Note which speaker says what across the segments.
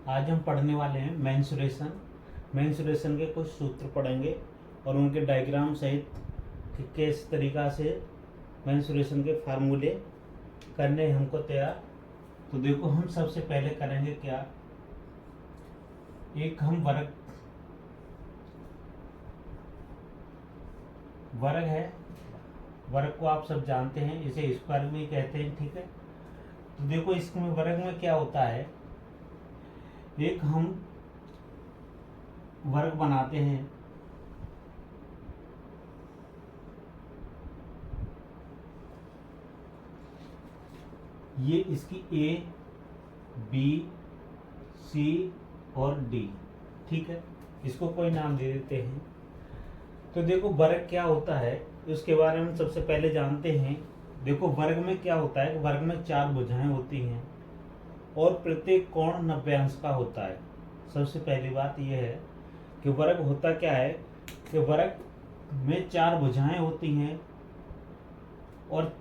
Speaker 1: आज हम पढ़ने वाले हैं मेंसुरेशन। मेंसुरेशन के कुछ सूत्र पढ़ेंगे और उनके डायग्राम सहित कि किस तरीक़ा से मेंसुरेशन के फार्मूले करने हमको तैयार। तो देखो, हम सबसे पहले करेंगे क्या, एक हम वर्ग है। वर्ग को आप सब जानते हैं, इसे स्क्वायर में ही कहते हैं, ठीक है। तो देखो, इसमें वर्ग में क्या होता है, एक हम वर्ग बनाते हैं, ये इसकी ए बी सी और डी, ठीक है। इसको कोई नाम दे देते हैं। तो देखो, वर्ग क्या होता है उसके बारे में सबसे पहले जानते हैं। देखो, वर्ग में क्या होता है, वर्ग में 4 भुजाएं होती हैं और प्रत्येक कोण 90 अंश का होता है। सबसे पहली बात यह है कि वर्ग होता क्या है कि वर्ग में 4 भुजाएं होती हैं और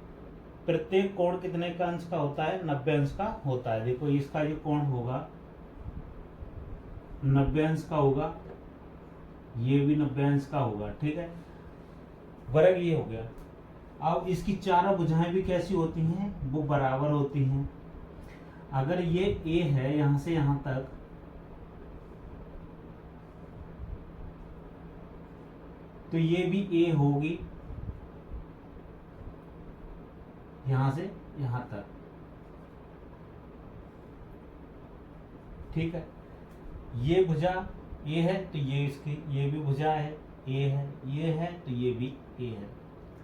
Speaker 1: प्रत्येक कोण कितने का अंश का होता है, 90 अंश का होता है। देखो, इसका जो कोण होगा 90 अंश का होगा, ये भी 90 अंश का होगा, ठीक है। वर्ग ये हो गया। अब इसकी चारों भुजाएं भी कैसी होती हैं, वो बराबर होती हैं। अगर ये ए है यहां से यहां तक, तो ये भी ए होगी यहां से यहां तक, ठीक है। ये भुजा ए है तो ये इसकी ये भी भुजा है, ए है, ये है तो ये भी ए है,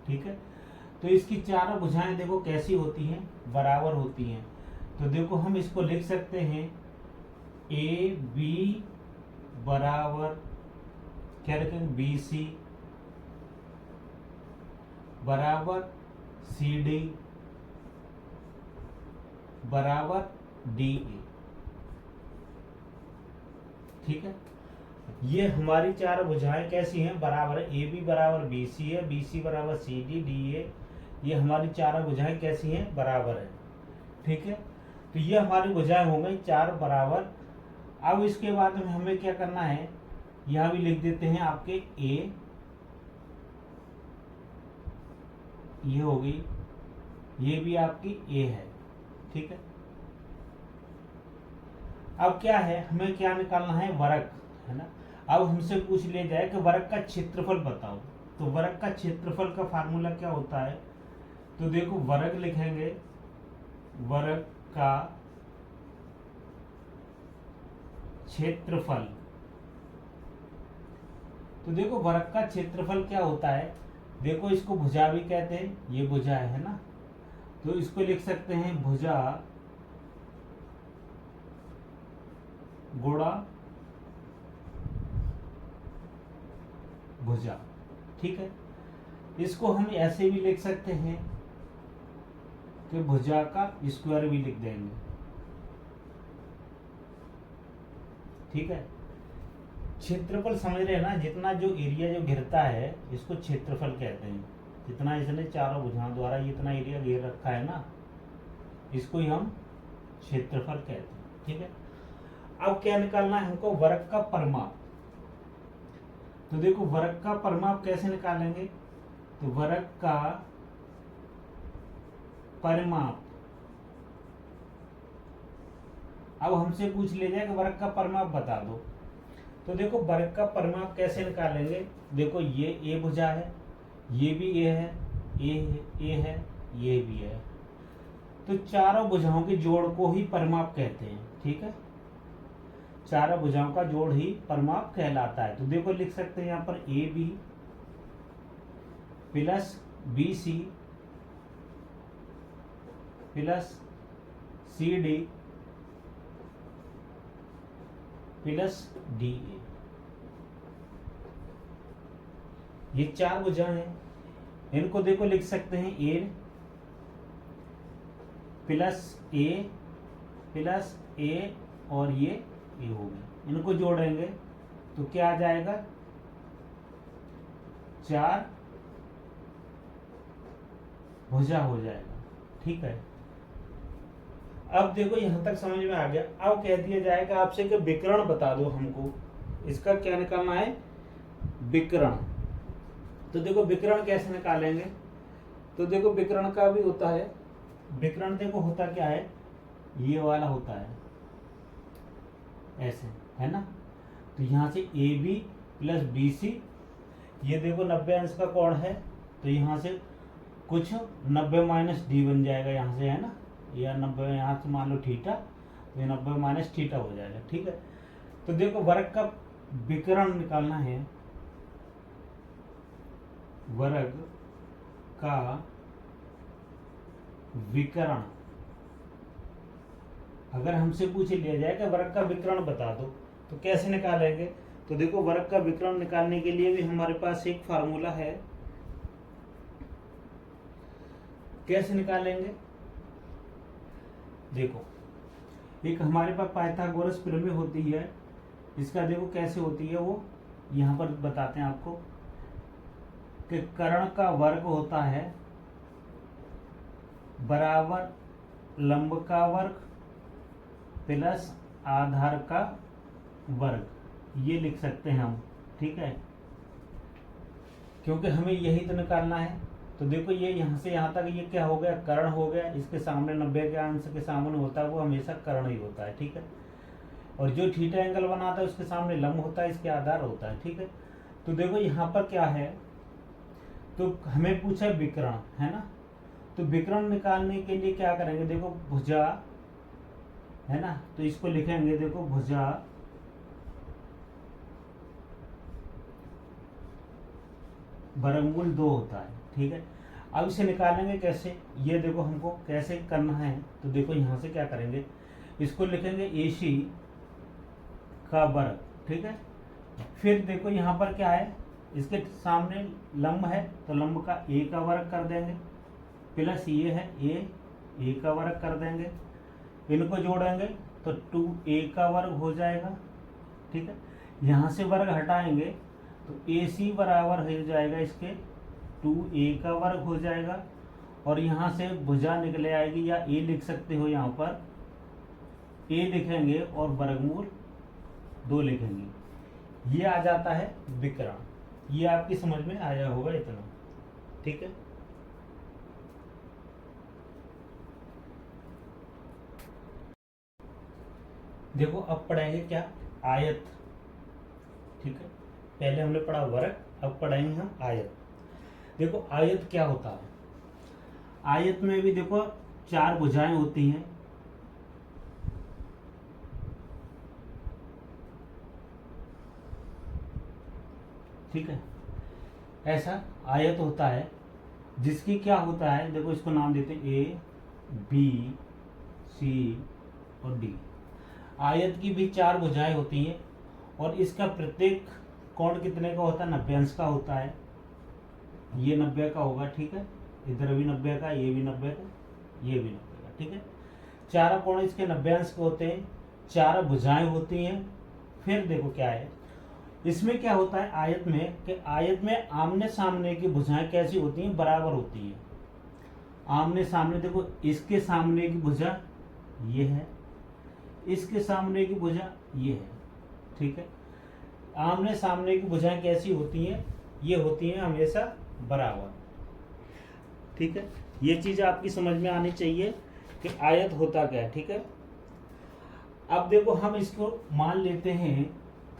Speaker 1: ठीक है। तो इसकी चारों भुजाएं देखो कैसी होती हैं, बराबर होती हैं। तो देखो, हम इसको लिख सकते हैं ए बी बराबर क्या रखेंगे, बी सी बराबर सी डी बराबर डी ए, ठीक है। ये हमारी 4 भुजाएं कैसी हैं, बराबर है। ए बी बराबर बी सी है, बी सी बराबर सी डी डी ए, ये हमारी 4 भुजाएं कैसी हैं, बराबर है, ठीक है। तो ये हमारी भुजाएं हो गई 4 बराबर। अब इसके बाद में हमें क्या करना है, यहां भी लिख देते हैं आपके ए, ये होगी, ये भी आपकी ए है, ठीक है। अब क्या है, हमें क्या निकालना है, वर्ग, है ना। अब हमसे पूछ लिया जाए कि वर्ग का क्षेत्रफल बताओ, तो वर्ग का क्षेत्रफल का फार्मूला क्या होता है। तो देखो, वर्ग लिखेंगे, वर्ग का क्षेत्रफल। तो देखो, वर्ग का क्षेत्रफल क्या होता है, देखो इसको भुजा भी कहते हैं, ये भुजा है ना, तो इसको लिख सकते हैं भुजा गुणा भुजा, ठीक है। इसको हम ऐसे भी लिख सकते हैं कि भुजा का स्क्वायर भी लिख देंगे, ठीक है। क्षेत्रफल समझ रहे हैं ना, जितना जो एरिया जो घिरता है इसको क्षेत्रफल कहते हैं। जितना इसने चारों भुजाओं द्वारा इतना एरिया घेर रखा है ना, इसको ही हम क्षेत्रफल कहते हैं, ठीक है। अब क्या निकालना है हमको, वर्ग का परिमाप। तो देखो, वर्ग का परिमाप कैसे निकालेंगे, तो वर्ग का परिमाप, अब हमसे पूछ लिया जाए कि वर्ग का परिमाप बता दो। तो देखो, वर्ग का परिमाप कैसे निकालेंगे, देखो ये ए भुजा है, ये भी ए है, ए है, ये भी है, तो चारों भुजाओं के जोड़ को ही परिमाप कहते हैं, ठीक है। चारों भुजाओं का जोड़ ही परिमाप कहलाता है। तो देखो, लिख सकते हैं यहाँ पर A B plus B C plus C D plus D A, ये 4 भुजाएं हैं। इनको देखो लिख सकते हैं ए प्लस ए और ये ए हो गया, इनको जोड़ेंगे तो क्या आ जाएगा, 4 भुजा हो जाएगा, ठीक है। अब देखो यहां तक समझ में आ गया। अब कह दिया जाएगा आपसे कि विकर्ण बता दो हमको, इसका क्या निकालना है, विकर्ण। तो देखो विकर्ण कैसे निकालेंगे, तो देखो विकर्ण का भी होता है, विकर्ण देखो होता क्या है, ये वाला होता है ऐसे, है ना। तो यहाँ से a B plus B c, ये देखो 90 अंश का कोण है, तो यहाँ से कुछ 90 माइनस डी बन जाएगा यहाँ से, है ना, या 90 यहाँ से मान लो थीटा, तो ये 90 माइनस थीटा हो जाएगा, ठीक है। तो देखो वर्ग का विकर्ण निकालना है, वर्ग का विकर्ण अगर हमसे पूछ लिया जाए कि वर्ग का विकर्ण बता दो, तो कैसे निकालेंगे। तो देखो वर्ग का विकर्ण निकालने के लिए भी हमारे पास एक फार्मूला है, कैसे निकालेंगे। देखो एक हमारे पास पाइथागोरस प्रमेय होती है, इसका देखो कैसे होती है, वो यहाँ पर बताते हैं आपको कि कर्ण का वर्ग होता है बराबर लंब का वर्ग प्लस आधार का वर्ग, ये लिख सकते हैं हम, ठीक है, क्योंकि हमें यही तो निकालना है। तो देखो ये यहाँ से यहाँ तक ये क्या हो गया, कर्ण हो गया, इसके सामने 90 के अंश के सामने होता है वो हमेशा कर्ण ही होता है, ठीक है। और जो थीटा एंगल बनाता है उसके सामने लंब होता है, इसके आधार होता है, ठीक है। तो देखो यहाँ पर क्या है, तो हमें पूछा है विकर्ण, है ना। तो विकर्ण निकालने के लिए क्या करेंगे, देखो भुजा, है ना, तो इसको लिखेंगे, देखो भुजा वर्गमूल 2 होता है, ठीक है। अब इसे निकालेंगे कैसे, ये देखो हमको कैसे करना है। तो देखो यहाँ से क्या करेंगे, इसको लिखेंगे AC का वर्ग, ठीक है। फिर देखो यहाँ पर क्या है, इसके सामने लंब है, तो लंब का A का वर्ग कर देंगे, प्लस ये है A का वर्ग कर देंगे, इनको जोड़ेंगे तो 2A का वर्ग हो जाएगा, ठीक है। यहाँ से वर्ग हटाएंगे तो AC बराबर हो जाएगा इसके 2A का वर्ग हो जाएगा, और यहाँ से भुजा निकले आएगी, या A लिख सकते हो, यहाँ पर A लिखेंगे और वर्गमूल 2 लिखेंगे, ये आ जाता है विकर्ण। ये आपकी समझ में आया होगा इतना, ठीक है। देखो अब पढ़ेंगे क्या, आयत, ठीक है। पहले हमने पढ़ा वर्ग, अब पढ़ेंगे हम आयत। देखो आयत क्या होता है, आयत में भी देखो 4 भुजाएं होती हैं, ठीक है। ऐसा आयत होता है जिसकी क्या होता है, देखो इसको नाम देते हैं A B C और D। आयत की भी 4 भुजाएं होती हैं, और इसका प्रत्येक कोण कितने का होता है, 90 अंश का होता है। ये 90 का होगा, ठीक है, इधर भी 90 का, ये भी 90 का, ये भी 90 का, ठीक है। 4 कोण इसके 90 अंश के होते हैं, 4 भुजाएं होती हैं। फिर देखो क्या है, इसमें क्या होता है आयत में, कि आयत में आमने सामने की भुजाएं कैसी होती हैं, बराबर होती है। आमने सामने देखो, इसके सामने की भुजा ये है, इसके सामने की भुजा ये है, ठीक है। आमने सामने की भुजाएं कैसी होती हैं, ये होती हैं हमेशा बराबर, ठीक है। ये चीज आपकी समझ में आनी चाहिए कि आयत होता क्या है, ठीक है। अब देखो हम इसको मान लेते हैं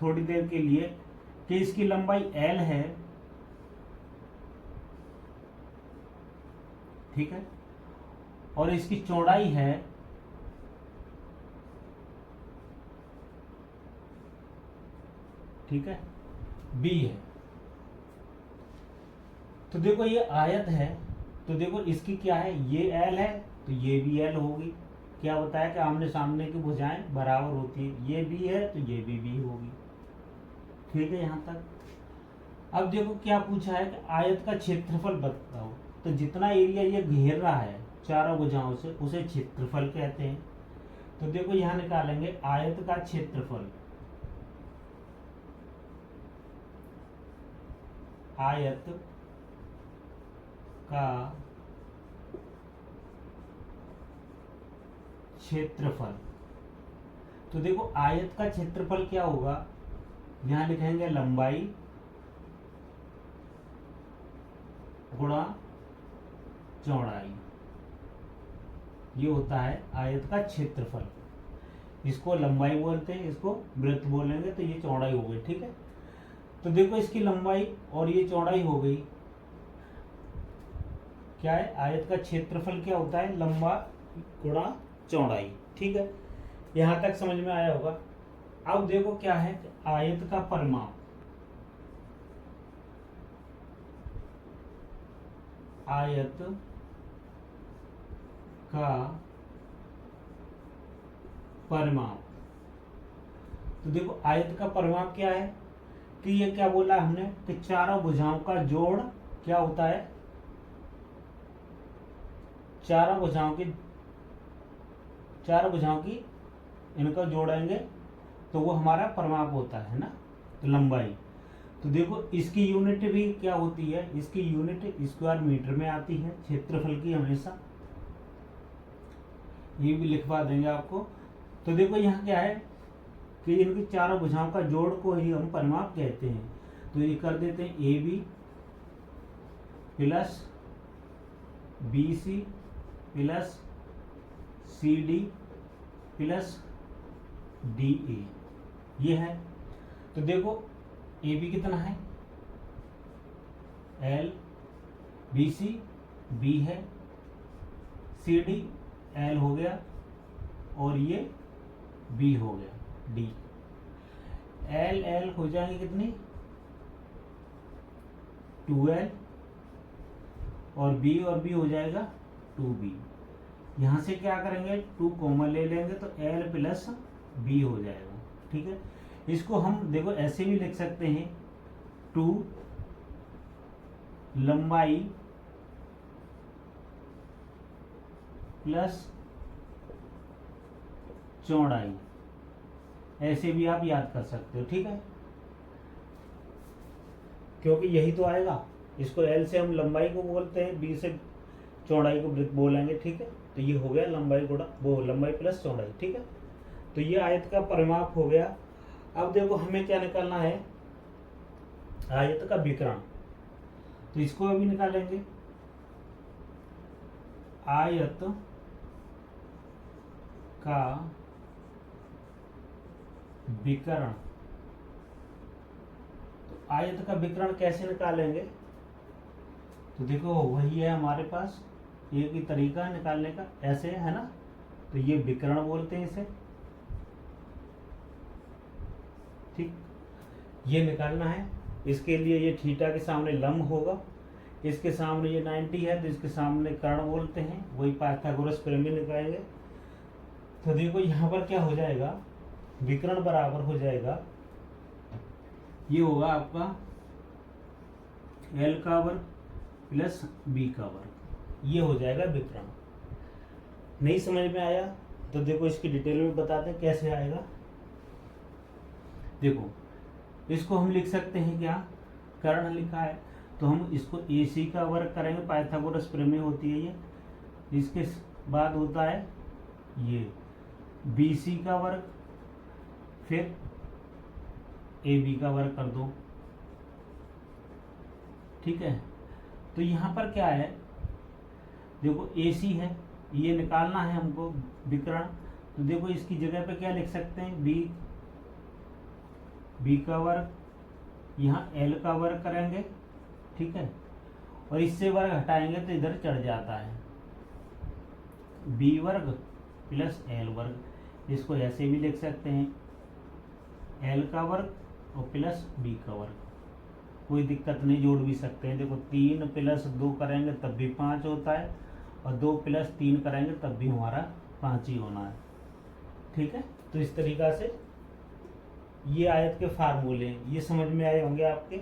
Speaker 1: थोड़ी देर के लिए कि इसकी लंबाई L है, ठीक है, और इसकी चौड़ाई है ठीक है B है। तो देखो ये आयत है, तो देखो इसकी क्या है, ये L है तो ये भी L होगी। क्या बताया कि आमने सामने की भुजाएं बराबर होती है, ये B है तो ये भी होगी, ठीक है यहाँ तक। अब देखो क्या पूछा है कि आयत का क्षेत्रफल बताओ, तो जितना एरिया ये घेर रहा है चारों भुजाओं से उसे क्षेत्रफल कहते हैं। तो देखो यहाँ निकालेंगे आयत का क्षेत्रफल, आयत का क्षेत्रफल। तो देखो आयत का क्षेत्रफल क्या होगा, यहां लिखेंगे लंबाई गुणा चौड़ाई, ये होता है आयत का क्षेत्रफल। इसको लंबाई बोलते हैं, इसको वृत्त बोलेंगे, तो ये चौड़ाई हो गई। ठीक है, तो देखो इसकी लंबाई और ये चौड़ाई हो गई। क्या है, आयत का क्षेत्रफल क्या होता है, लंबा गुणा चौड़ाई। ठीक है, यहां तक समझ में आया होगा। अब देखो क्या है, आयत का परिमाप। आयत का परिमाप, तो देखो आयत का परिमाप क्या है कि ये क्या बोला हमने कि चारों भुजाओं का जोड़ क्या होता है, चारों भुजाओं की इनको जोड़ेंगे तो वो हमारा परिमाप होता है ना, तो लंबाई। तो देखो इसकी यूनिट भी क्या होती है, इसकी यूनिट स्क्वायर मीटर में आती है क्षेत्रफल की हमेशा, ये भी लिखवा देंगे आपको। तो देखो यहाँ क्या है कि इनकी चारों भुजाओं का जोड़ को ही हम परिमाप कहते हैं। तो ये कर देते हैं a B plus B C plus C D plus D A, ये है। तो देखो ए बी कितना है, एल, बी सी बी है, सी डी एल हो गया, और ये बी हो गया डी। एल एल हो जाएंगे कितनी, 2L, और बी हो जाएगा 2B। यहां से क्या करेंगे, 2 कॉमन ले लेंगे तो L प्लस B हो जाएगा। ठीक है, इसको हम देखो ऐसे भी लिख सकते हैं, 2 लंबाई प्लस चौड़ाई, ऐसे भी आप याद कर सकते हो। ठीक है, क्योंकि यही तो आएगा। इसको एल से हम लंबाई को बोलते हैं, बी से चौड़ाई को वृत्त बोलेंगे। ठीक है, तो ये हो गया लंबाई गुणा वो लंबाई प्लस चौड़ाई। ठीक है, तो ये आयत का परिमाप हो गया। अब देखो हमें क्या निकालना है, आयत का विकर्ण। तो इसको अभी निकालेंगे, आयत का विकर्ण। तो आयत का विकर्ण कैसे निकालेंगे, तो देखो वही है हमारे पास, एक ही तरीका है निकालने का, ऐसे है ना। तो ये विकर्ण बोलते हैं इसे। ठीक, ये निकालना है। इसके लिए ये थीटा के सामने लंब होगा, इसके सामने ये 90 है तो इसके सामने कर्ण बोलते हैं, वही पाइथागोरस प्रमेय निकालेंगे। तो देखो यहाँ पर क्या हो जाएगा, विकर्ण बराबर हो जाएगा, ये होगा आपका L का वर्ग प्लस B का वर्ग, ये हो जाएगा विकर्ण। नहीं समझ में आया तो देखो इसकी डिटेल में बताते हैं कैसे आएगा। देखो इसको हम लिख सकते हैं, क्या कर्ण लिखा है तो हम इसको AC का वर्ग करेंगे, पाइथागोरस प्रमेय होती है ये। इसके बाद होता है ये BC का वर्ग, फिर AB का वर्ग कर दो। ठीक है, तो यहाँ पर क्या है, देखो AC है, ये निकालना है हमको विकर्ण। तो देखो इसकी जगह पे क्या लिख सकते हैं, B का वर्ग, यहाँ L का वर्ग करेंगे। ठीक है, और इससे वर्ग हटाएंगे तो इधर चढ़ जाता है, B वर्ग प्लस L वर्ग। इसको ऐसे भी लिख सकते हैं, L का वर्ग और प्लस B का वर्ग, कोई दिक्कत नहीं, जोड़ भी सकते हैं। देखो 3 प्लस 2 करेंगे तब भी 5 होता है, और 2 प्लस 3 करेंगे तब भी हमारा 5 ही होना है। ठीक है, तो इस तरीक़ा से ये आयत के फार्मूले ये समझ में आए होंगे आपके।